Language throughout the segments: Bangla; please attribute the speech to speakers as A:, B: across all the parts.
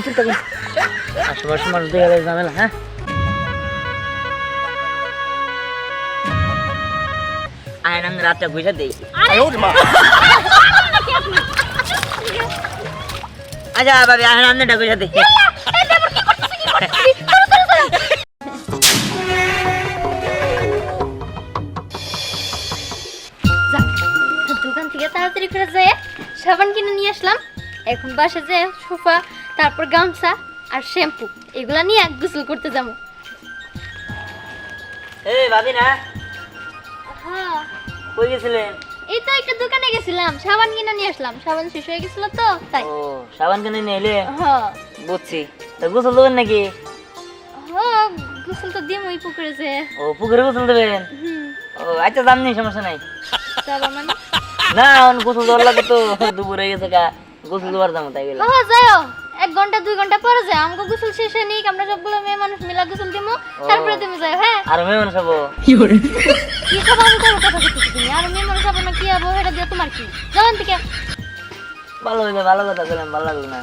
A: চিন্তা করি আশেপাশে মানুষ দেখা যায় ঝামেলা। হ্যাঁ আয় আমি রাতটা বুঝে দিই। আচ্ছা ভাবি আয় আমি ডাক বুঝে দিই।
B: দোকান থেকে তাড়াতাড়ি করে যায় সাবান কিনে নিয়ে আসলাম। এখন বাসা যায় সোফা, তারপর গামছা আর শ্যাম্পু এগুলা নিয়ে গোসল করতে যাবো।
A: এই ভাবি না
B: হ্যাঁ
A: কই গেছিলেন?
B: এই তো একটা দোকানে গেছিলাম, সাবান কিনে নিয়ে আসলাম। সাবান শেষ হয়ে গেছিল তো তাই।
A: ও সাবান কিনে নিয়ে এলে?
B: হ্যাঁ
A: বুঝছি। তা গোসল দেবেন নাকি?
B: হ্যাঁ গোসল তো দিয়ে ওই পুকুরে যে।
A: ও পুকুরে গোসল দেবেন? ও আচ্ছা জাননি, সমস্যা নাই।
B: যাবা মানে?
A: না এখন গোসল দেওয়ার লাগে তো, দুপুর হয়ে গেছে গা, গোসল দেওয়ার যাবো তাই গেলাম।
B: হ্যাঁ যাও 1 ঘন্টা 2 ঘন্টা পরে যাও, আমাকে গোসল শেষে নিক, আমরা সবগুলো মেয়ে মানুষ মিলা গোসল দিমু, তারপরে তুমি যাও। হ্যাঁ
A: আর মেয়ে মানুষ হবো?
B: কি সব আমি তোর কথা বলতেছি তুমি, আর মেয়ে মানুষ হবো না কি হবো এটা দিয়ে তোমার কি? যাও থেকে।
A: ভালো হইবে, ভালো কথা বললাম, ভালো লাগলো না।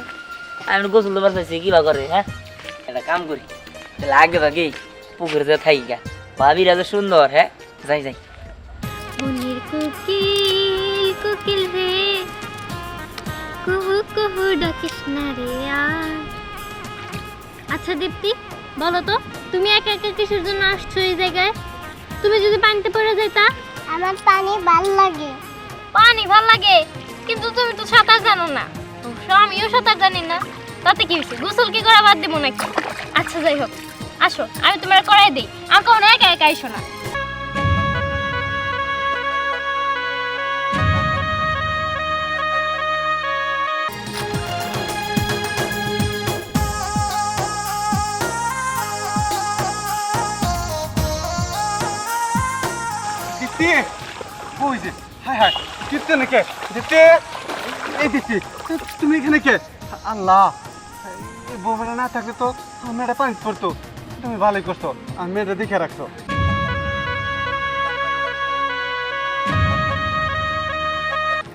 A: আমি গোসল দেবার চাইছি কি বা করে। হ্যাঁ একটা কাম করি, তাহলে আগে ভাগে পুকুরে যা থাকি গা, ভাবিরা যে সুন্দর। হ্যাঁ যাই যাই।
B: মনের কোকিল কোকিল রে কুহু কুহু ডাকিস না রে আর। আচ্ছা দীপ্তি বলো তো, তুমি একা একা কিসের জন্য আসছো এই জায়গায়? তুমি যদি পানিতে পড়ে যাইতা?
C: আমার পানি ভাল লাগে।
B: পানি ভাল লাগে, কিন্তু তুমি তো সাঁতার জানো না। অবশ্য আমিও সাঁতার জানি না, তাতে কি হয়েছে? গোসল কি করা বাদ দেবো নাকি? আচ্ছা যাই হোক, আসো আমি তোমার করাই দিই, আর কখনো একা একা আইসো না।
D: দিতে কই যে হায় হায় দিতে নাকি দিতে এই দিতে তুমি এখানে কে? আল্লাহ এই বউমেরা না থাকলে তো আমার মেয়েটা পানি পড়তো। তুমি ভালোই করছো, আর মেয়েটা দেখে রাখছো।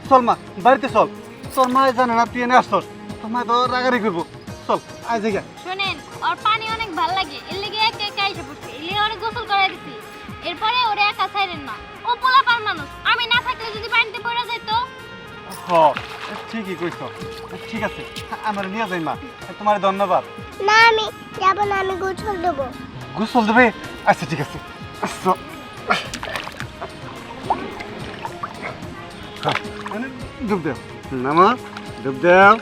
D: চল মা বাড়িতে চল, তোর মা জানে না তুই এনে আসছস, তোর মা তো রাগারি করবো। চল আয় জায়গা।
B: শোনেন, ওর পানি অনেক ভাল লাগে, এর লেগে একা একা এসে পড়ছে, এর লেগে অনেক গোসল করাই দিছি। এরপরে ওরে একা ছাইরেন না, ও পোলাপান মানুষ, আমি না থাকলে যদি পানিতে পড়ে যাইত।
D: হ ঠিকই কইছো, ঠিক আছে আমার নিয়ে যাই মা, তোমার ধন্যবাদ।
C: না আমি যাব না, আমি গোসল দেবো।
D: গোসল দেবে? আচ্ছা ঠিক আছে। আচ্ছা ডুব দেও নামা, ডুব দেও,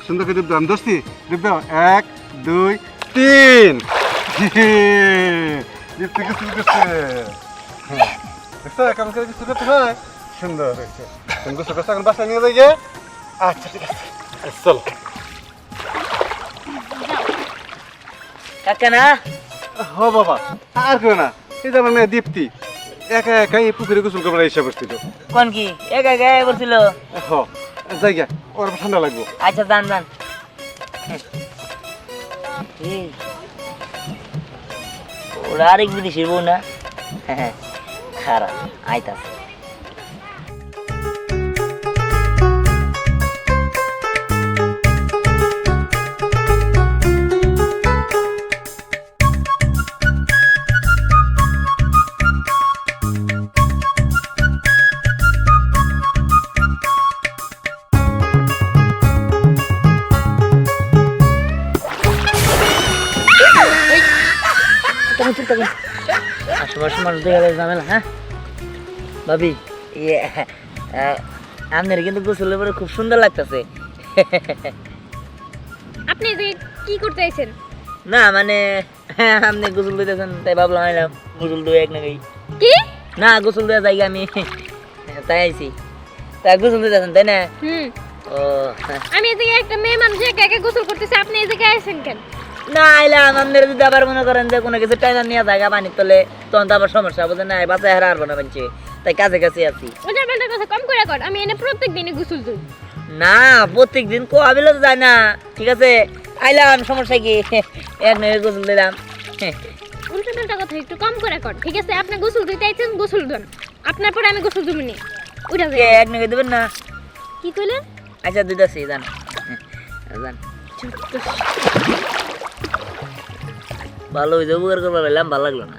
D: সুন্দর করে ডুব দেও। আমি দোস্তি ডুব দেও, 1 2 3। লিপতে গোসল করছে, দেখছো কেমন করে গোসল করতে হয়, সুন্দর হয়েছে। তুমি গোসল করছো, এখন বাসায় নিয়ে যাই গে। আচ্ছা ঠিক আছে চলো।
A: কাকা না?
D: হ বাবা আর কেউ না, এই যে আমার মেয়ে দীপ্তি একা একা এই পুকুরে গোসল করবার ইচ্ছা করছিল।
A: কোন কি একা একা করছিল?
D: হ জায়গা ওর ঠান্ডা লাগবো।
A: আচ্ছা যান যান। এই, ওরা আরেক বিদেশির বউ না? হ্যাঁ খারাপ আইতাছে। চিন্তা করি আশেপাশে মানুষ দেখা যায় ঝামেলা। হ্যাঁ ভাবি ইয়ে আপনার কিন্তু গোসলের পরে খুব সুন্দর লাগতেছে।
B: আপনি যে কি করতে আইছেন?
A: না মানে আপনি গোসল দিতেছেন তাই ভাবলাম আইলাম গোসল দিয়ে এক নাকি।
B: কি
A: না গোসল দেওয়া জায়গা আমি তাই আইছি, তাই গোসল দিতেছেন তাই না? ও
B: আমি এদিকে একটা মেয়ে মানুষ একা একা গোসল করতেছে, আপনি এদিকে আইছেন কেন?
A: না আইলাম আপনারা যদি আবার মনে করেন যে কোনো কিছু টাইম নিয়ে জায়গা পানির তলে, তখন তো আবার সমস্যা বুঝেন না, বাচ্চা হারা হারবো না বানছে, তাই কাছে কাছে আছি।
B: ওটা বেটা কথা কম করে কর, আমি এনে প্রত্যেক দিনে গোসল দিই।
A: না প্রত্যেক দিন কোয়াবিলে তো যায় না, ঠিক আছে আইলাম সমস্যা কি, এক নয় গোসল দিলাম।
B: উল্টো পাল্টা কথা একটু কম করে কর, ঠিক আছে? আপনি গোসল দিতে আইছেন, গোসল দেন, আপনার পরে আমি গোসল দেবনি। উঠা যায়
A: এক নয় দেবেন না?
B: কি কইলেন?
A: আচ্ছা দিতেছি জান জান। ভালো হয়েছে, উপকার করবার পেলাম, ভালো লাগলো না।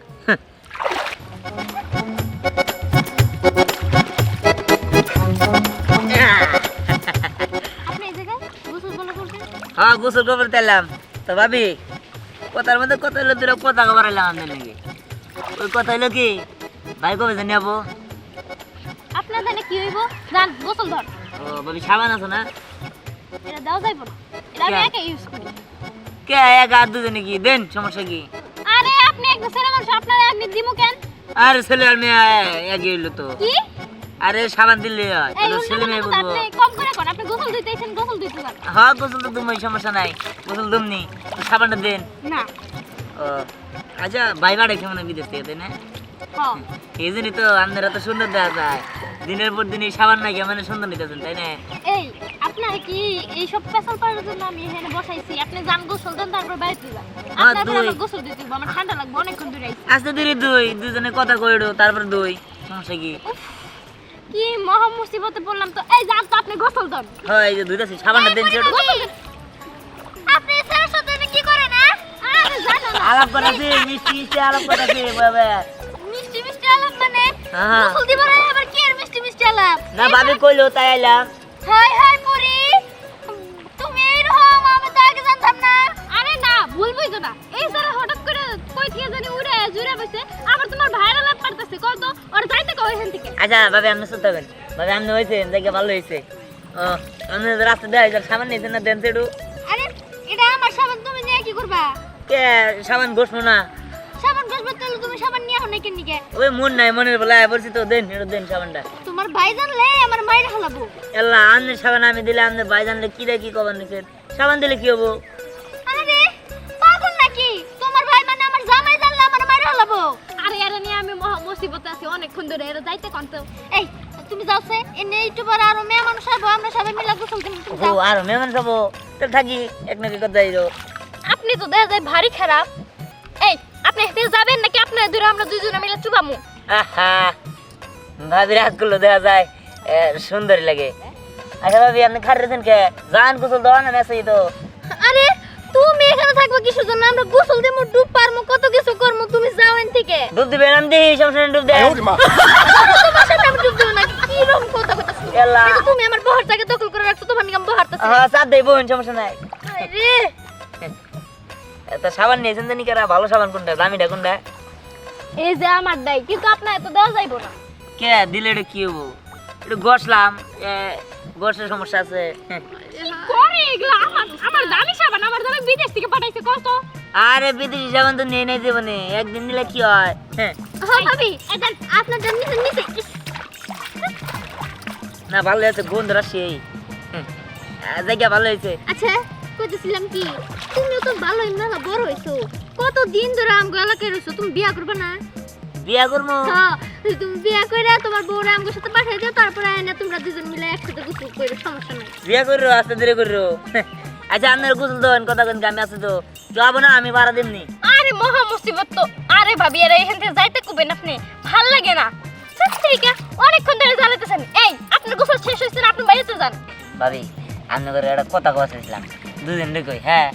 B: আপনি এই জায়গায় গোসল বলা করছেন?
A: হ্যাঁ, গোসল করবার চাইলাম। তো ভাবি, কথার মধ্যে কথা হলো দুটো কথা খবর এলাম আমাদের নাকি। ওই কথা হলো কি, ভাই কবে জানি যাবো?
B: আপনার ধানে কি হইব? যান গোসল ধর।
A: ও ভাবি, সাবান আছে না?
B: এটা দেওয়া যাইব না, এটা আমি
A: কে?
B: একা ইউজ করি।
A: কে এক আর দুজনে কি দেন, সমস্যা কি?
B: আরে আপনি একটা ছেলে মানুষ, আপনার আপনি দিমু কেন?
A: আরে ছেলে আর মেয়ে একই হইলো তো।
B: কি
A: আরে সাবান দিলে হয়,
B: এই
A: তাহলে ছেলে মেয়ে
B: উল্টো
A: বলবো।
B: আপনি কম করে কোন, আপনি গোসল দিতেছেন, গোসল দিতে যান।
A: হ্যাঁ, গোসল তো তুমি, সমস্যা নাই, গোসল দুমনি, সাবানটা দেন।
B: না
A: ও আচ্ছা, ভাই বাড়ে কেমন বিদেশ থেকে, তাই না?
B: হ্যাঁ
A: এই জন্যই তো আপনারা তো সুন্দর দেখা যায়, দিনের পর দিন এই সাবান নাই মানে সুন্দর নিতেছেন, তাই না?
B: এই আপনার কি এই সব পেছাল পাড়ার জন্য আমি এখানে বসাইছি? আপনি যান গোসল দেন, তারপর বাড়িতে যান।
A: হ্যাঁ,
B: আপনার
A: দুই।
B: আমার গোসল দিতে হবে, আমার ঠান্ডা লাগবে, অনেকক্ষণ ধরে আইছি।
A: আস্তে ধীরে দুজনে কথা কইড়ো, তারপর দুই, সমস্যা কি?
B: কি মহা মুসিবতে পড়লাম তো। এই যান তো, আপনি গোসল দেন।
A: হয় এই যে দুইটাছি, সাবানটা দেন ছোট।
B: গোসল দেন। আপনি স্যারের সাথে কি করেন? আরে জানো না,
A: আলাপ করাছি, মিষ্টি মিষ্টি আলাপ করাছি বাবা।
B: মিষ্টি মিষ্টি আলাপ মানে
A: হ্যাঁ।
B: গোসল দিবার আগে আবার কি আর মিষ্টি মিষ্টি আলাপ?
A: না ভাবি কইলো তাই আইলাম।
B: হাই হাই পুরি, তুমি এরকম, আমি তো আগে জানতাম না। আরে না, ভুলবই তো না। এই সারা হঠাৎ করে কই থেকে জানি উড়ে জুড়ে বসে, আবার তোমার ভাইরাল আলাপ পারতেছে কত, ওর যাইতে কই এখান থেকে।
A: আচ্ছা ভাবি, আপনি শুনতে হবেন। ভাবি আপনি হয়েছেন, জায়গা ভালো হয়েছে। ও আপনি রাস্তা দেওয়া হয়েছে, সাবান নিয়েছেন না, দেন সেটু।
B: আরে এটা আমার সাবান, তুমি নিয়ে কি করবা?
A: কে সাবান ঘষবো না?
B: সাবান গসবে তো তুমি সাবান নিয়ে হনে কেন নিকে?
A: ওই মন নাই, মনের বেলা বলছি তো, দেন এটা দেন সাবানটা।
B: তোমার ভাই জানলে আমার মাইর হালাবো।
A: এল্লা আপনার সাবান আমি দিলে, আপনার ভাই জানলে কি রে কি কবার নিছেন? সাবান দিলে কি হবো?
B: আরে পাগল নাকি? তোমার ভাই মানে আমার জামাই জানলে আমার মাইর হালাবো। আরে এরা নিয়ে আমি মহা মুসিবতে আছি অনেকক্ষণ ধরে, এরা যাইতে কোনতে। এই তুমি যাওছে এনে একটু পর আরো মেয়ে মানুষ আসবো, আমরা সবাই মিলে গোসল দিন।
A: ও আর মেহমান যাবো, তাহলে থাকি এক নাকি কথা যাইরো।
B: আপনি তো দেখা যায় ভারী খারাপ। এই আপনি হেঁটে যাবেন নাকি আপনারা দুই আমরা দুইজনে মিলে চুবামু?
A: আহা, ভাবি রাগ করলো, দেখা যায় সুন্দরই লাগে। আচ্ছা ভাবি, আপনি খারেছেন কে? যান গোসল দেওয়া না মেসেই তো।
B: আরে তুমি এখানে থাকবে কিসের জন্য? আমরা গোসল দেবো, ডুব পারমু, কত কিছু করমু, তুমি যাও এখান থেকে।
A: ডুব দিবেন? আমি দেখি সমস্যা নেই, ডুব দেন।
B: তোমার সাথে আমি ডুব দেবো নাকি? কি রকম কথা কইতাছো?
A: এলা।
B: এই যে তুমি আমার বহারটাকে দখল করে রাখছো, তোমার নিকে আমি বহারতাছি।
A: হ্যাঁ, চাপ দেই বোন, সমস্যা নাই।
B: আরে
A: তা সাবান নিয়েছেন জানি কারা? ভালো সাবান কোনটা, দামিটা কোনটা?
B: এই যে আমার দাই, কিন্তু আপনার এত দেওয়া যাইবো না।
A: কে দিলে এটা কি হবো? একটু গসলাম, গসের সমস্যা আছে।
B: করে এগুলা আমার দামি সাবান, আমার দামি বিদেশ থেকে পাঠাইছে কত।
A: আরে বিদেশি সাবান তো নিয়ে নেই জীবনে, একদিন নিলে কি হয়? হ্যাঁ
B: হ্যাঁ ভাবি, এটা আপনার দাম নিচে নিচে।
A: না, ভালো আছে, গন্ধ রাশি জায়গা ভালো হয়েছে।
B: আচ্ছা কইতেছিলাম কি, তুমিও তো ভালো মেলা বড় হইছো, কত দিন ধরে আমগো এলাকায় রইছো, তুমি বিয়া করবে না?
A: বিয়া করবো?
B: হ্যাঁ, তুমি বিয়া কইরা তোমার বউরে আমগো সাথে পাঠাই দিও, তারপরে আইনা তোমরা দুজন মিলে একসাথে গোসল করো, সমস্যা নাই।
A: বিয়া করো, আস্তে ধীরে করো। আচ্ছা আপনার গোসল দেন, কথা কেন আমি আছে তো যাবো না, আমি ভাড়া দিমনি।
B: আরে মহা মুসিবত তো। আরে ভাবি, এর এখান থেকে যাইতে কবেন আপনি? ভাল লাগে না সত্যিকা, অনেকক্ষণ ধরে জ্বালাতেছেন। এই আপনার গোসল শেষ হইছে না, আপনি বাইরে যান।
A: ভাবি আপনাদের একটা কথা কইছিলাম দুদিন রে, হ্যাঁ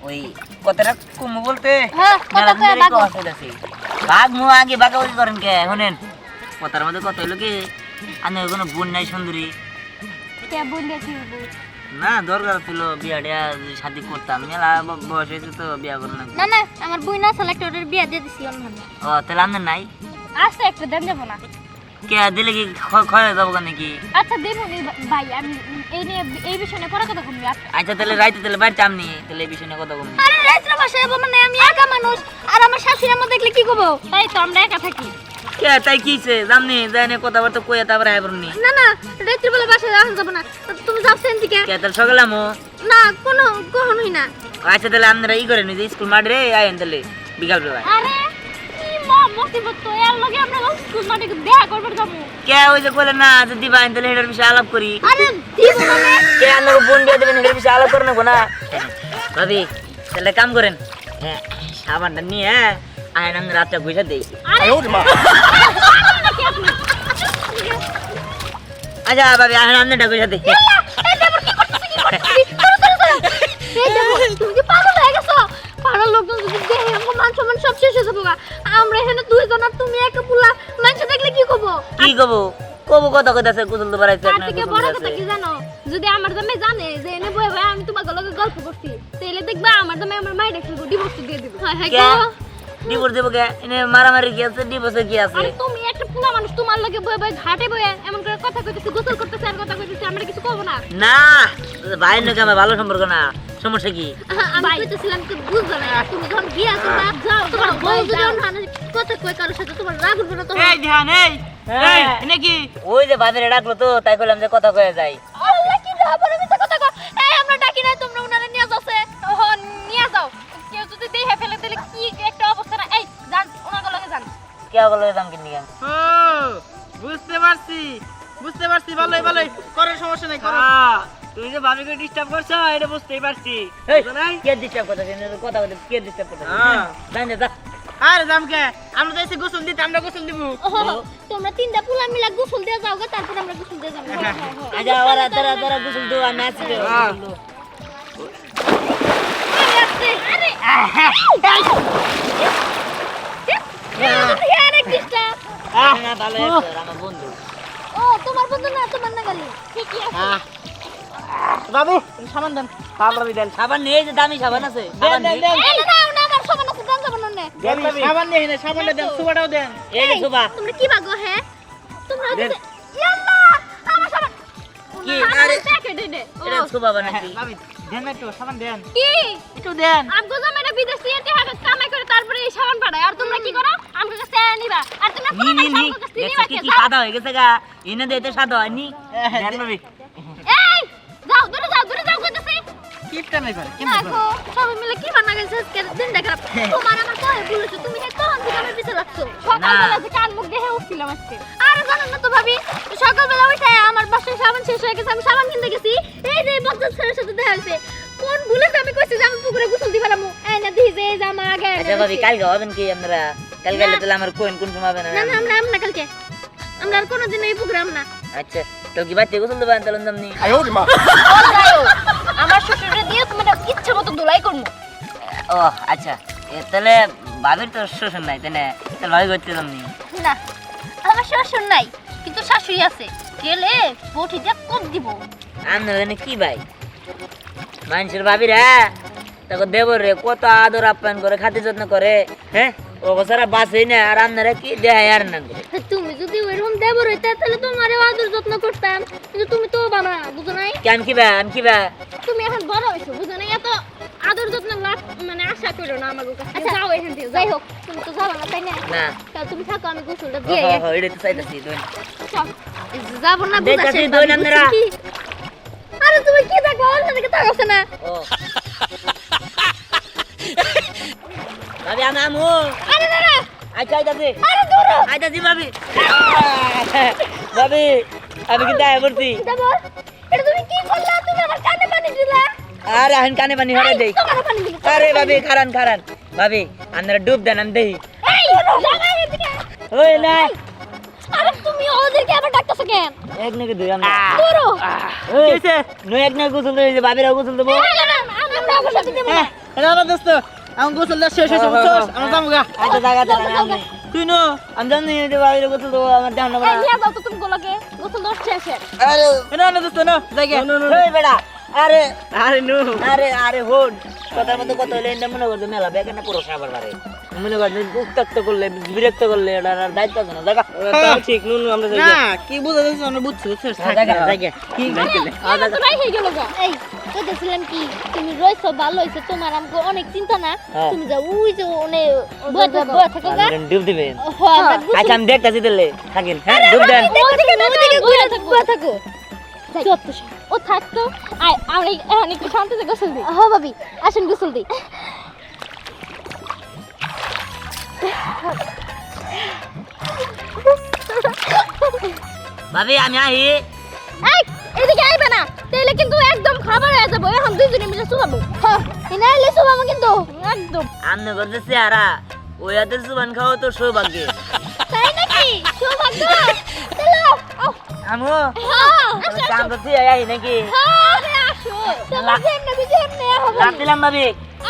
A: ওই কথাটা কুমু বলতে
B: হ্যাঁ, কথা কয়ে বাগো।
A: বাঘ মু আগে বাগাবাগি করেন কে? শুনেন কথার মধ্যে কথা হইলো কি, আমি কোনো বোন নাই সুন্দরী?
B: কে বললে কি হইব?
A: না দরকার ছিল বিয়াটা শাদি করতাম, মেলা বয়স হয়েছে তো বিয়া করো না।
B: না না, আমার বই না সিলেক্টরের বিয়া দিয়ে দিছি অন্য।
A: ও তাহলে আপনার নাই?
B: আচ্ছা একটু দেন যাব না।
A: কে দিলে কি খয়ে যাবো নাকি?
B: আচ্ছা দেবো নি ভাই, আমি এই নিয়ে এই বিষয় নিয়ে পরে কথা কমবি।
A: আচ্ছা তাহলে রাইতে তাহলে বাড়িতে আমনি, তাহলে এই বিষয়ে নিয়ে কথা কমনি।
B: আরে রাত্রে বাসায় যাবো মানে? আমি একা মানুষ, আর আমার শাশুড়ি আমার দেখলে কি করবো? তাই তো আমরা একা থাকি।
A: কে তাই কিছে জামনি জানে কথাবার্তা কইয়া তারপরে আইবরনি।
B: না না, রাত্রে বেলা বাসায় যাবো না, তুমি যাচ্ছেন থেকে।
A: কে তাহলে সকালে আমো?
B: না কোনো কখনোই না।
A: আচ্ছা তাহলে আপনারা ই করেন, যে স্কুল মাঠে আইন তাহলে বিকাল বেলায়।
B: আরে কি মুসিবত তো, এর লগে আমরা স্কুল মাঠে দেখা করবার যাবো।
A: কে ওই যে বলে না যে দিবা আইন তাহলে এটার বিষয়ে আলাপ করি।
B: আরে দিব মানে?
A: কে আপনাকে বোন দিয়ে দেবেন এটার বিষয়ে আলাপ করে নেবো না? ভাবি তাহলে কাম করেন, হ্যাঁ সাবানটা নিয়ে আইন আমি রাতটা বুঝা দিই।
B: আরে নাকি আপনি?
A: আচ্ছা ভাবি আইন আমি বুঝা দিই।
B: এই দেবর কি করতেছিস? কি করতেছিস? এই দেবর মান সম্মান সব শেষ হয়ে যাবো গা। আমরা এখানে দুইজন আর তুমি একা পুলা, মানুষ দেখলে কি কব?
A: কি কব কব কথা কইতাছে গোসল তো বাড়াইছে
B: তার
A: না
B: থেকে বড় কথা কি জানো, যদি আমার জামাই জানে যে এনে বয়ে বয়ে আমি তোমার লগে গল্প করছি, তাহলে দেখবা আমার জামাই আমার মাইরে ফেলবো, ডিভোর্স দিয়ে দিব। হ্যাঁ হ্যাঁ
A: কে
B: গো।
A: ডিভোর্স দেব কে এনে মারামারি কি আছে ডিভোর্সে কি আছে
B: আর তুমি একটা পুলা মানুষ, তোমার লগে বয়ে বয়ে ঘাটে বয়ে এমন করে কথা কইতেছি, গোসল করতেছি আর কথা কইতেছি, আমরা কিছু কব না?
A: না ভাইয়ের নাকি আমার ভালো সম্পর্ক না, সমস্যা কি?
B: আমি কইতেছিলাম কি বুঝছো না, তুমি যখন বিয়ে করবা যাও, তোমার বউ যদি অন্য কথা কই কারোর সাথে তোমার রাগ উঠবে না? তোমার
E: এই ধ্যান এই এই এনে কি
A: ওই যে ভাবিরে ডাকলো তো তাই কইলাম যে কথা কয়ে যাই।
B: আল্লাহ কি ব্যাপার, আমি তো কথা কই। এই আমরা ডাকি নাই, তোমরা উনারে নিয়ে যাচ্ছে। ও নিয়ে যাও, কেউ যদি দেহে ফেলে দিলে কি একটা অবস্থা না। এই যান ওনার লগে যান।
A: কে বলে দাম কিনি কেন?
E: ও বুঝতে পারছি ভালোই ভালোই করে, সমস্যা নাই করো। তুই যে ভাবিকে ডিস্টার্ব করছ এটা বুঝতেই পারছি।
A: এই
E: বুঝো নাই?
A: কে ডিস্টার্ব করতেছে কথা কইতে কে ডিস্টার্ব করতেছে?
E: হ্যাঁ।
A: জান যা
E: আরে জামকে আমরা তো এসে গোসল দিতে, আমরা গোসল দিব।
B: তোমরা তিনটা পুলা মিলা গোসল দিয়ে যাও গো, তারপর আমরা গোসল দিয়ে যাবো।
A: আজা ওরা তোরা তোরা গোসল দো আমি আসি রে না ভালো আছে আমার বন্ধু।
B: ও তোমার বন্ধু না, তোমার না গালি ঠিকই আছে।
E: বাবু সামান দেন, সাবান দেন,
A: সাবান নেই যে দামি সাবান আছে
E: দেন
A: সাবান
E: দেন
A: নেই
E: দেন
B: এই না না আমার সমান আছে, দান যাবেন না।
E: সাবান নেই না, সাবানটা দেন, সুবাটাও দেন।
A: এই যে সুবা
B: তোমরা কি ভাগো? হ্যাঁ তোমরা
E: দেন।
B: ইয়াল্লা আমার সাবান
A: কি
B: আরে
A: আরে
B: প্যাকেট দে।
A: এটা সুবা বানাকি
E: ভাবি দেন না একটু সাবান দেন,
B: কি
E: একটু দেন।
B: আমগো জামাইরা বিদেশে এতে হাতে কামাই করে তারপরে এই সাবান পাঠায়, আর তোমরা কি করো? আমগো কাছে নিবা, আর তোমরা
A: নি নি নি
B: আমগো কাছে
A: দেখছ
B: নিবা
A: কি
B: কে?
A: কি সাদা হয়ে গেছে গা এনে দিতে সাদা হয়নি দেন ভাবি
B: এই যাও দূরে যাও কইতেছি।
E: কিপটা নাই পারে
B: না গো, সবাই মিলে কি বানা গেছে আজকে দিনটা খারাপ। তোমার আমার কয়ে বলেছো, তুমি হে তখন থেকে আমার পিছে লাগছো। সকালবেলা যে কান মুখ দেখে উঠছিলাম আজকে। আর জানেন না তো ভাবি, সকালবেলা উঠে আমার বাসায় সাবান শেষ হয়ে গেছে, আমি সাবান কিনতে গেছি, এই যে বজ্জাত ছেলের সাথে দেখা হয়েছে। কোন ভুলেছে আমি কইছি যে আমি পুকুরে গোসল দিবারামু, এই না দিই যে এই জামা আগে
A: আচ্ছা ভাবি কালকে হবেন কি আমরা কালকে গেলে তাহলে আমার কোন সময় হবে না
B: না না আমরা আমরা কালকে আমরা আর কোনোদিন এই পুকুরে না।
A: আচ্ছা তো কি বাচ্চা গোসল দেবেন তাহলে জামনি
B: আমার শ্বশুরে দিয়ে তোমার ইচ্ছা মতো দোলাই করবো।
A: ও আচ্ছা তাহলে ভাবির তো শ্বশুর নাই তাই না, তাহলে ভাবি করতে জামনি
B: না আমার শ্বশুর নাই, কিন্তু শাশুড়ি আছে, গেলে বটি দিয়ে কোপ দিব।
A: আমরা জানি কি ভাই মানুষের ভাবিরা তখন দেবর রে কত আদর আপ্যায়ন করে খাতির যত্ন করে, হ্যাঁ ও সারা বাসেই না আর আপনারা কি দেখায় আর না করে।
B: তুমি যদি ওইরকম দেবর হইতে তাহলে তোমারও আদর যত্ন করতাম, কিন্তু তুমি তো বানা, বুঝো নাই?
A: কি আমি কি বা
B: তুমি এখন বড় হয়েছো, বুঝো নাই? এত আদর যত্ন লাভ মানে আশা করো না আমার কাছে। যাও এখান থেকে, যাই হোক তুমি তো যাবা না, তাই না?
A: না
B: তাহলে তুমি থাকো, আমি গোসলটা
A: ও
B: দিয়ে
A: হো হো এটা তো চাইতাছি দই
B: যাবো না, বুঝা
A: দেখতাছি
B: শেষ
A: দই
B: ভাবি,
A: আপনারা।
B: বুঝছি কি? আরে তুমি কি দেখো, অন্য দিকে তাকাচ্ছে না।
A: ও ভাবি আমি আমু
B: আরে না না,
A: আচ্ছা আইতাছি
B: আরে দূর হ।
A: আইতাছি ভাবি ভাবি আমি কিন্তু আয় পড়ছি
B: দেবর, এটা তুমি কি করলা? তুমি আমার কানে পানি দিলা।
A: আরে আহেন কানে পানি হরে দেই
B: তোমার পানি দিলা।
A: আরে ভাবি খারান ভাবি আপনারা ডুব দেন আমি দেই
B: এই জামাই এদিকে।
A: ওই না
B: আরে তুমি ওদেরকে আবার ডাকতেছো কেন?
A: এক নাকি দুই আমরা
B: দূর হ।
A: ওই নো এক না গোসল দেই ভাবিরা গোসল দেবো
B: আমরা আমার সাথে দেবো না।
E: না দোস্ত আমার গোসল দেওয়া শেষ হয়েছে, বুঝছস? আমরা যাবো গা।
A: আচ্ছা জায়গা
B: যাও, যাও,
A: আমি
B: যাও।
E: তুই নো
A: আমি জানি যে ভাবিরা গোসল দেবো আমার জানা
B: এই নিয়ে যাও তো তুমি গোলাকে, গোসল দেওয়া শেষে।
A: আরে
E: না দোস্ত নো জায়গা।
A: ওই বেড়া আরে
E: আরে নো
A: আরে হোন কথার মধ্যে কত হইলে এটা মনে করছে মেলা বেকে না পুরো সাবার বারে মনে করছে উত্তক্ত করলে বিরক্ত করলে এটা আর দায়িত্ব আছে না দেখা
E: ঠিক নুনু আমরা যাই না কি বুঝা যাচ্ছে আমরা বুঝছি বুঝছস
A: দেখা
E: কি
B: তো নাই হয়ে গেল গা। এই কইতেছিলাম কি, তুমি রইছো ভালো হইছে, তোমার আমগো অনেক চিন্তা না।
A: হ্যাঁ।
B: তুমি যাও ওই যে বয়ে থাকো গা।
A: ডুব দিবেন
B: হ্যাঁ, আমরা গোসল-
A: আচ্ছা আমি দেখতেছি দিলে থাকেন হ্যাঁ ডুব দেন
B: ওদিকে না, ওদিকে বয়ে থাকো। যত সব। ও থাকতো, আয় আমরা এখন একটু শান্তিতে গোসল দিই। হ্যাঁ ভাবি, আসেন গোসল দিই।
A: ভাবি আমি আহি
B: এই এদিকে আইবে না, তাইলে কিন্তু একদম খাবার হয়ে যাবো। এখন দুইজনে মিলে শুকাবো। হ্যাঁ, এনাইলে শুকাবো কিন্তু একদম।
A: আমনে করতে চেহারা ওই হাতের জুবান খাওয়া তো সৌভাগ্য
B: তাই নাকি? সৌভাগ্য। চলো, আও।
A: আমু
B: হ্যাঁ,
A: কাম করতে আহি নাকি
B: আরে আসো। চলো, যেমনে হবে।
A: লাভ দিলাম ভাবি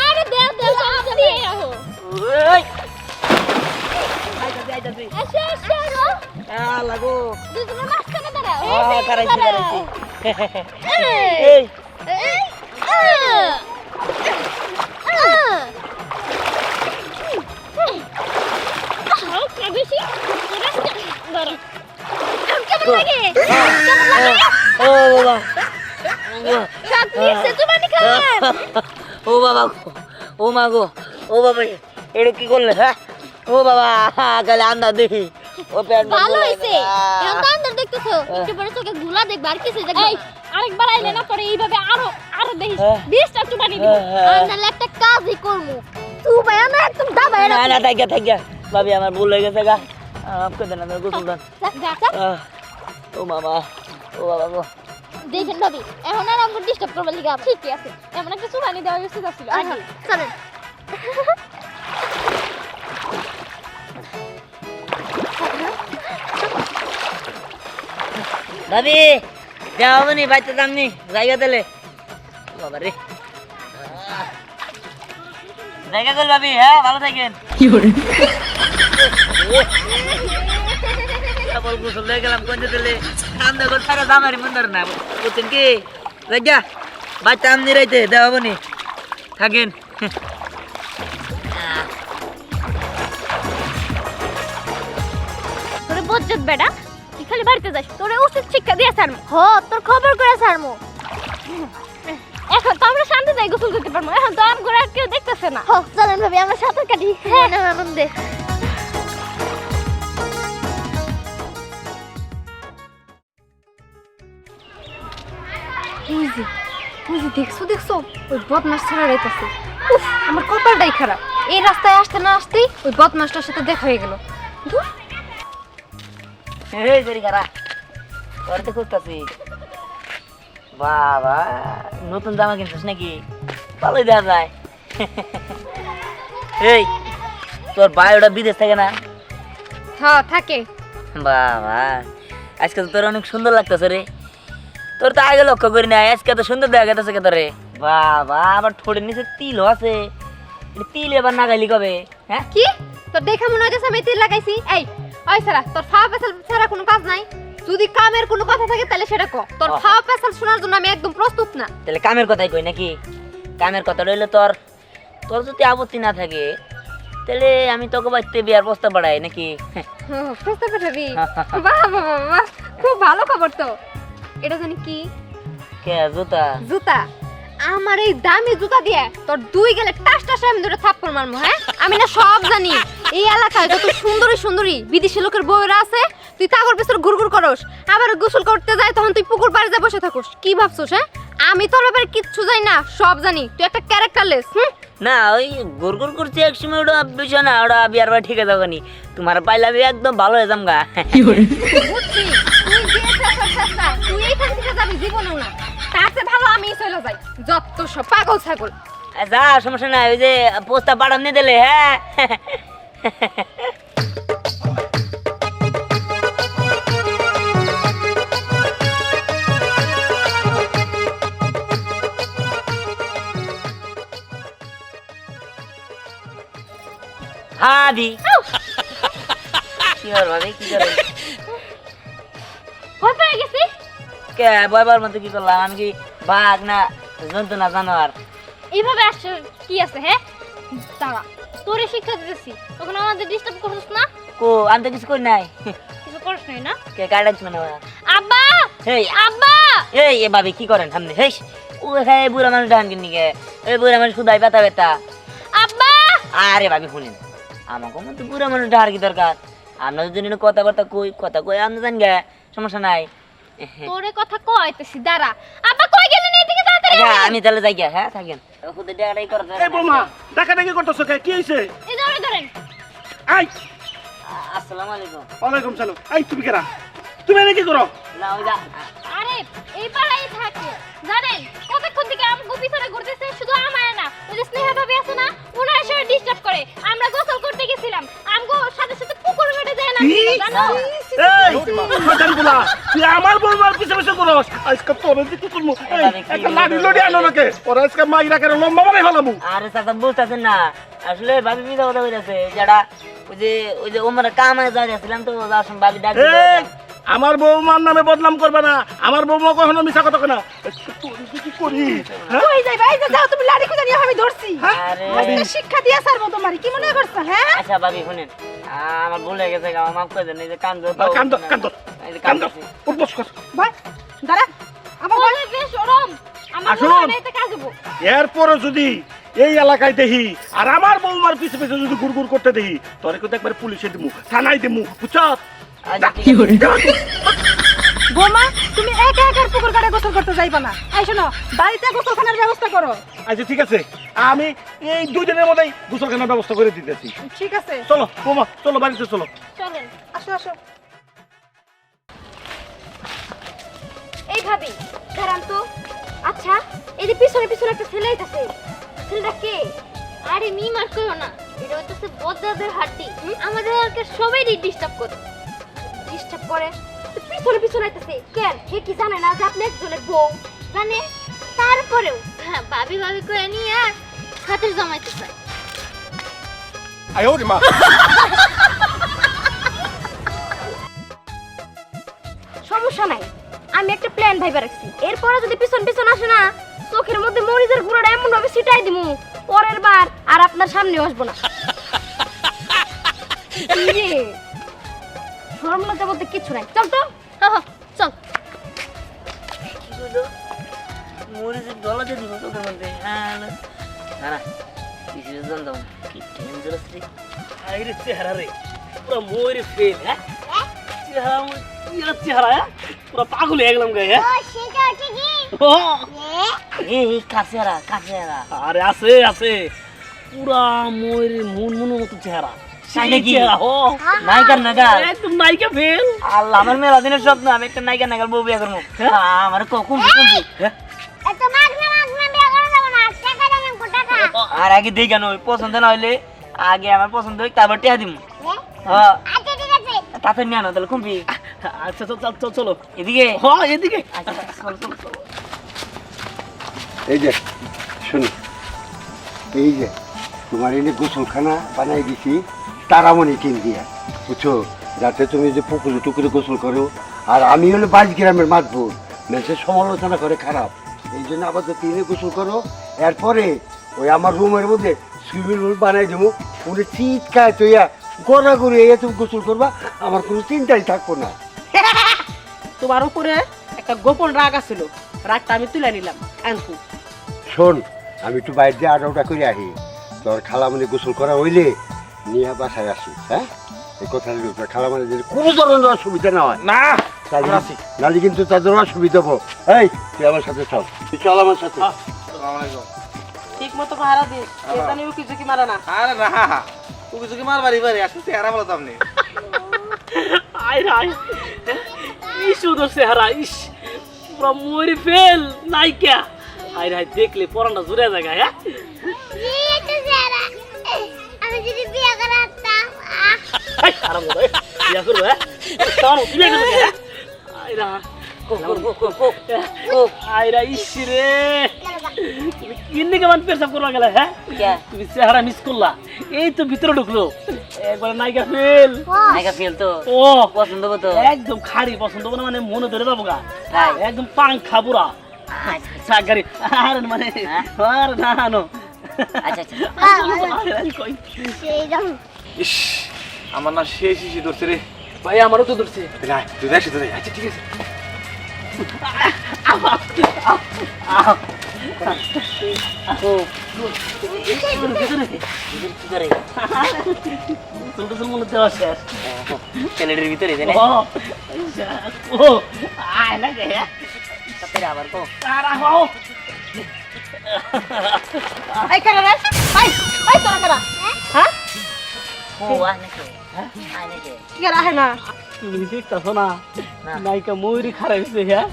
B: আরে দেও, আপনি আহো।
A: ওই আইতাছি
B: এসে এসে রো
A: লাগো
B: দুজনের মাঝখানে দাঁড়াও
A: কারাইছি
B: এই
A: এই
B: বেশি ধরো কেমন লাগে কেমন লাগে
A: ও বাবা
B: সব দিচ্ছে তুমি খাবেন
A: ও বাবা ও মা গো ও বাবা এটা কি করলে হ্যাঁ ও বাবা গেলে আন্দা দেখি ও পেট
B: ভালো হইছে এখন তো আন্দার দেখতেছো একটু পরে তোকে গুলা দেখবা আর কিছু দেখবা এই আরেকবার আইলে না পরে এইভাবে আরো দেখিস 20টা চুবানি দিব আন্দার একটা কাজই করমু তুই ভাই না একদম দাবাই
A: না না থাক ভাবি আমার ভুল হয়ে গেছে গা আপকে দেন আমি গোসল দেন ও মামা ও বাবা গো
B: দেখেন ভাবি এখন আর আমাকে ডিস্টার্ব করবার লিগা ঠিকই আছে এমন একটা চুবানি দেওয়া উচিত ছিল চলেন
A: ভাবি যাও নি বাইতে দামনি জায়গা দিলে বাবা রে জায়গা দিল ভাবি হ্যাঁ ভালো থাকেন কি করে বল গোসল হয়ে গেলাম কোন দিলে কাম দেখো সারা দামারি মন্দার না বুঝছেন কি জায়গা বাইতে আমনি রাইতে দেওয়া নি থাকেন
B: তোরে বজ্জত বেটা তুই খালি বাড়িতে যাস তোরে উচিত শিক্ষা দিয়ে ছাড়মু তোর খবর করে ছাড়মু এখন তো আমরা শান্তি যাই গোসল করতে পারবো এখন তো আম করে আর কেউ দেখতেছে না চলেন ভাবি আমরা সাঁতার কাটি হ্যাঁ আনন্দে
F: দেখছো ওই বদমাস ছেলে রাইতেছে উফ আমার কপালটাই খারাপ এই রাস্তায় আসতে না আসতেই ওই বদমাসটার সাথে দেখা হয়ে গেল
A: এই জরি খারা করতে করতেছি বাবা নতুন জামা কিনছিস নাকি ভালোই দেখা যায় এই তোর ভাই ওটা বিদেশ থাকে না
F: হ্যাঁ থাকে
A: বাবা আজকে তো তোর অনেক সুন্দর লাগতেছে রে তোর তো আগে লক্ষ্য করি না আজকে তো সুন্দর দেখা গেছে তোরে বাবা আবার ঠোঁটের নিচে তিলও আছে তিল এবার না গাইলি কবে হ্যাঁ
F: কি তোর দেখা মনে হইতেছে আমি তিল লাগাইছি এই ওই সারা তোর ফাওয়া পেছাল ছাড়া কোনো কাজ নাই যদি কামের কোনো কথা থাকে তাহলে সেটা কর তোর ফাওয়া পেছাল শোনার জন্য আমি একদম প্রস্তুত না
A: তাহলে কামের কথাই কই নাকি কামের কথা রইলে তোর যদি আপত্তি না থাকে তাহলে আমি তোকে বাড়িতে বিয়ার প্রস্তাব বাড়াই নাকি
F: প্রস্তাব পাঠাবি বাহ বাহ বাহ খুব ভালো খবর তো এটা জানি কি
A: কে জুতা
F: জুতা আমার এই দামি জুতা দিয়ে তোর দুই গেলে টাস টাস আমি দুটো থাপ্পড় মারমু হ্যাঁ আমি না সব জানি এই এলাকায় যত সুন্দরী সুন্দরী বিদেশি লোকের বউরা আছে তুই তাগর পেছনে ঘুরঘুর করস আবার গোসল করতে যায় তখন তুই পুকুর পাড়ে যা বসে থাকস কি ভাবছস হ্যাঁ আমি তোর ব্যাপারে কিচ্ছু জানি না সব জানি তুই একটা ক্যারেক্টারলেস
A: না ওই গুরগুর করছে এক সময় ওটা বিষয় না ওটা বিয়ার বাড়ি ঠিক আছে নি তোমার পাইলে আমি একদম ভালো হয়ে যাম গা
F: বুঝছি তুই যে চেষ্টা তুই এইখান থেকে যাবি জীবনেও না তার চেয়ে ভালো আমি চলে যাই যত সব পাগল ছাগল
A: যা সমস্যা নাই ওই যে পোস্তা পাঠান নিয়ে দিলে হ্যাঁ ভাবি কি আর ভাবি কি করে
B: ভয় পেয়ে গেছি
A: কে বয়বার মধ্যে কি করলাম আমি কি বাঘ না জন্তু না জানোয়ার
B: এইভাবে আসছে কি আছে হ্যাঁ দাঁড়া তোরে শিক্ষা দিতেছি তখন আমাদের ডিস্টার্ব করছিস না
A: কো আমি তো কিছু করি নাই
B: কিছু করিস নাই না
A: কে কাটাচ্ছ না
B: আব্বা
A: হেই
B: আব্বা
A: এই এ ভাবি কি করেন সামনে হেই ও হ্যাঁ বুড়া মানুষ ডান কিনি গে এই বুড়া মানুষ খুদাই ব্যথা ব্যথা
B: আব্বা
A: আরে ভাবি শুনেন আমাকে মতো বুড়া মানুষ ডার কি দরকার আমরা যদি কথাবার্তা কথা কই আমরা জানি গে সমস্যা নাই
B: তোরে কথা কইতেছি দাঁড়া আব্বা কই গেলেন এইদিকে তাড়াতাড়ি
A: আচ্ছা আমি তাহলে যাই গে হ্যাঁ থাকেন খুদে ডাকাটাই করে
E: এই বৌমা ডাকাডাকি করতেছো কে কি হইছে
B: এই ধরে ধরেন
E: আই
A: আসসালামু আলাইকুম
E: ওয়ালাইকুম সালাম আই তুমি কেরা তুমি এনে কি করো
A: না ওই যা
B: আরে এই পাড়াই থাকে জানেন কতক্ষণ থেকে আমগো পিছনে ঘুরতেছে শুধু আমায় না ওই যে স্নেহা ভাবি আছে না ওনার এসে ডিস্টার্ব করে আমরা গোসল করতে গেছিলাম আমগো সাথে সাথে পুকুর ঘাটে যায় না জানো
E: এই মাদারি বলা তুই আমার বৌমার পিছে পিছে করস আজকে তোরে দিতে করমু এই একটা লাড়ি লড়ি আনো নাকে ওর আজকে মাইরা করে লম্বা মানে ফেলামু
A: আরে চাচা বুঝতেছেন না আসলে ভাবি মিথ্যা কথা বলেছে যেটা ওই যে ওমরা কামে যাইছিলাম তো যাওয়ার সময় ভাবি ডাক দিল।
G: এই, আমার বৌমার নামে বদনাম করবে না, আমার বৌমা কখনো মিছা কথা কয় না। কি করি হ্যাঁ?
F: কই যাই ভাই যাও, তুমি লাড়ি খুঁজে নিয়ে আমি ধরছি।
A: আরে
F: আজকে শিক্ষা দিয়া ছাড়বো তোমার, কি মনে করছো হ্যাঁ?
A: আচ্ছা ভাবি শুনেন, আমার ভুল হয়ে গেছে, আমার মাফ করে দেন। এই যে কান্দো
G: কান্দো কান্দো
A: এই যে
G: কান্দো,
A: কান্দো
G: উঠবস কর।
F: ভাই দাঁড়া, আমার ভাই বেশ ওরম আমি
G: আসুন।
F: মনে হয় না এতে কাজ হবো।
G: এরপরে যদি এই এলাকায় দেখি আর আমার বৌমার পিছে পিছে যদি গুড়গুড় করতে দেখি, তোরে কিন্তু একবার পুলিশে দিমু, থানায় দিমু, বুঝছ?
A: আচ্ছা ঠিক আছে।
F: বোমা তুমি একা একা পুকুর কাটে গোসল করতে যাইবা না, এই শোনো বাড়িতে গোসলখানার ব্যবস্থা করো।
G: আচ্ছা ঠিক আছে, আমি এই 2 দিনের মধ্যেই গোসলখানার ব্যবস্থা করে দিতেছি।
F: ঠিক আছে
G: চলো বৌমা, চলো বাড়িতে চলো।
F: চলেন, আসো আসো। এই ভাবি দাঁড়ান তো। আচ্ছা এই যে পিছনে পিছনে একটা ছেলে আইতাছে, ছেলেটা কে?
B: আরে মিমার করো না, এটা হচ্ছে বজ্জাদের হাড্ডি, আমাদের এলাকার সবাই ডিস্টার্ব করে।
F: ডিস্টার্ব করে? তো পিছনে পিছনে আইতাছে কেন? হে কি জানে না যে আপনি একজনের বউ?
B: মানে তারপরেও হ্যাঁ ভাবি ভাবি করে নিয়ে আর খাতির জমাইতে চায়।
F: সমস্যা নাই, আমি একটা প্ল্যান ভাইবা রাখছি। এরপরে যদি পিছন পিছন আসে না, চোখের মধ্যে মরিচের গুঁড়োটা এমন ভাবে ছিটাই দিমু, পরের বার আর আপনার সামনে আসবো না। কি রে, শরম লজ্জা বলতে কিছু নাই, চল তো।
B: চল
A: কি কইলো? মরিচের ডলাতে দিব চোখের মধ্যে? না না কিছু জানতাম না। কি ডেঞ্জারাস রে।
E: আইরে চেহারা রে, পুরো ময়ূরে ফেল। হ্যাঁ চেহারা চেহারা, হ্যাঁ পুরো পাগল হয়ে গেলাম গায়ে।
C: ও সেটা ঠিকই
E: ও
A: এই কাছেরা কাছেরা
E: আরে আছে আছে, পুরা ময়ূরের মুনমুনের মতো চেহারা।
A: তাই নাকি?
E: চেহারা, ও
A: নায়িকার নাগাল।
E: একদম নায়িকা ফেল।
A: আল্লাহ, আমার মেলা দিনের স্বপ্ন আমি একটা নায়িকা নাগাল বউ বিয়ে করবো। আমার কখন
C: এত মাগনা বিয়ে করা যাবে না, টাকা দাম টাকা
A: আর আগে দেই কেন, পছন্দ না হইলে আগে আমার পছন্দ হই, তারপর টিয়া দিব।
C: হ্যাঁ আচ্ছা ঠিক আছে
A: তাতে নিয়ে আনো তাহলে কুম্পি।
E: আচ্ছা চলো
A: এদিকে
E: হ্যাঁ এদিকে।
A: আচ্ছা চল চল চল।
D: এই যে শুনি, এই যে তোমার এনে গোসলখানা বানাই দিছি তারামণি টিন দিয়া, বুঝছো? যাতে তুমি যে পুকুরে টুকুরে গোসল করো, আর আমি হলো 22 গ্রামের মাতবর, মেসে সমালোচনা করে খারাপ, এই জন্য আপাতত টিনে গোসল করো। এরপরে ওই আমার রুমের মধ্যে সুইমিং পুল বানাই দেবো, উনি চিৎকায় তৈয়া গড়াগড়ি এ তুমি গোসল করবা, আমার কোনো চিন্তাই থাকবো না।
E: তোমার উপরে একটা গোপন রাগ আছিল, রাগটা আমি তুলে নিলাম। আনকু
D: শোন, আমি একটু বাইরে দিয়ে আড়াউটা করে আহি, তোর খালামণি গোসল করা হইলে নিয়ে বাসায় আসি। হ্যাঁ এই কথা খালামণি যদি কোনো ধরনের অসুবিধা না হয়
G: না
D: নালি কিন্তু তাদের অসুবিধা হবো। এই তুই আমার সাথে চল, তুই চল আমার সাথে।
E: ঠিক মতো পাহারা দিস, এটা নিয়ে কিছু কি মারা না।
H: আরে না ও কিছু কি মারবারি বাড়ি একটু চেহারা বলো তো আপনি।
E: আয় রাই, কি সুন্দর চেহারা, ইস পুরো ময়ূরে ফেল নায়িকা। আয় রাই দেখলে পরানটা জুড়ে জায়গা। হ্যাঁ
C: এই তো যারা আমি যদি বিয়ে করাতাম
E: এই আরাম করে বিয়া করবো। হ্যাঁ তাও বিয়ে করবো। হ্যাঁ আয় রা আয়রা ইস রে, তুমি কিন্নি কেমন পেশাব করবা গেলে? হ্যাঁ তুমি চেহারা মিস করলা, এই তো ভিতরে ঢুকলো একবার নায়িকা ফেল।
A: নায়িকা ফেল তো
E: ও
A: পছন্দ হবো তো।
E: একদম খাড়ি পছন্দ করে, মানে মনে ধরে যাবো গা,
A: তাই?
E: একদম পাংখা পুরা চাকরি। আর মানে আর না নো
A: আচ্ছা আচ্ছা
E: কই
C: সেই দাম
H: ইস আমার না শেষ ইসি ধরছে রে।
E: ভাই আমারও তো ধরছে।
H: না তুই দেখ তুই আচ্ছা ঠিক আছে।
E: মনে দেওয়া শেষ
A: ছেলেটির ভিতরে জানে
E: ও ও আয় না গে
A: তাতে আবার কো
E: তারা হও
F: এই কারা রে, এই তোরা কারা? হ্যাঁ
A: ও আনেকে হ্যাঁ আনেকে
F: কি কারা হে না?
E: তুমি দেখতেছ না
A: না।
E: নায়িকা ময়ূরী খারাপ হয়েছে। হ্যাঁ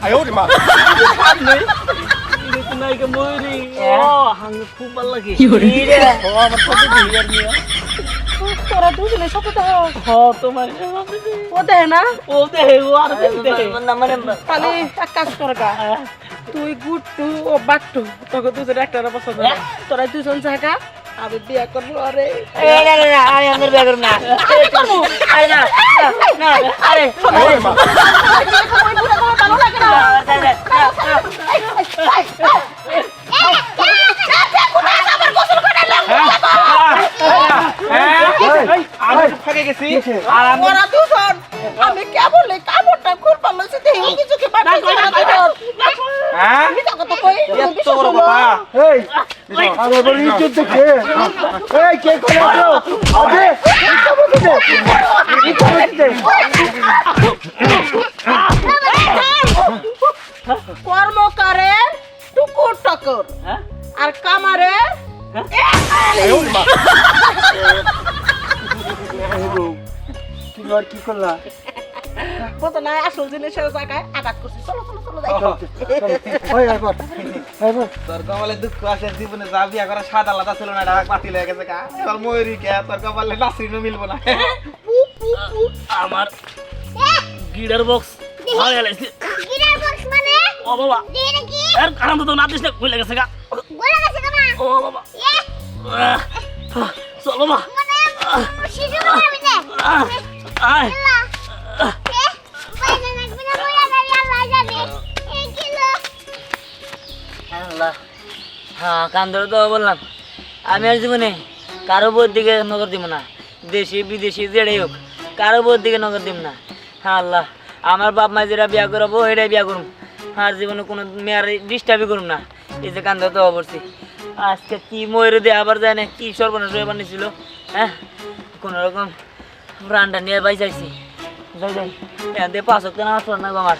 E: নায়িকা ময়ূরী, ও হাঙ্গে খুব ভালো লাগে। ও আমার কত বিয়ার নিয়ে
F: তোরা দুজনে সাথে তো
E: হ তোমার
F: ও দেয় না,
E: ও দেহে ও আর দেহে
A: মানে
F: তাহলে এক কাজ কর গা, তুই গুট্টু ও বাট্টু তোকে দুজনে একটা পছন্দ না, তোরা দুজন জায়গা
E: আমি বিয়া করবো আরে
A: এই না না না আমি আমার বিয়ে করব না আরে না না আরে
H: আমি তো ফাঁকে গেছি আর আমরা দুজন আমি কেবল কাপড়টা খুলবার লইছি দেখি কিছু কি বাকি হ্যাঁ এত বড় কথা
D: এই আমার বড় ইজ্জত দেখে এই কে করে আছো আরে
I: কর্মকারে টুকুর টকর
E: হ্যাঁ
I: আর কামারে
D: তুমি আর কি করলা
I: কত না আসল জিনিসের জায়গায় আঘাত করছি চলো চলো চলো যাই
D: ওই একবার
H: তোর কপালে দুঃখ আছে জীবনে যা বিয়া করা স্বাদ আলাদা ছিল না ঢাক বাতিল হয়ে গেছে কা এবার ময়ূরী কে তোর কপালে নাসরিনও মিলবো না
E: আমার গিটার বক্স ভালো লাগছে
C: গিটার বক্স মানে
E: ও বাবা
C: দিয়ে নাকি
E: আর কারণ তো না দিস না কই লাগছে গা
C: বলে গেছে কামা
E: ও বাবা চল বাবা
C: মানে শিশু মানে আমি না
E: আয়
C: পয়সা লাগবে না বইয়া দাঁড়িয়ে আল্লাহ জানে এই কিলো
A: আল্লাহ হ্যাঁ কান্দর তো বললাম আমি আর জীবনে কারো বউর দিকে নজর দিব না দেশি বিদেশি যেটাই হোক কারো বউর দিকে নজর দিব না হ্যাঁ আল্লাহ আমার বাপ মা যেটা বিয়া করাবো এটাই বিয়া করুম আর জীবনে কোনো মেয়ার ডিস্টার্বই করুম না এই যে কান্দর তো অবশ্যি আজকে কি ময়ূরে দিয়ে আবার যায় না কি সর্বনাশ হয়ে বানিয়েছিল হ্যাঁ কোনো রকম প্রাণটা নিয়ে বাইচাইছি যাই যাই এখান থেকে 5 ওয়াক্ত নামাজ পড় না গো আমার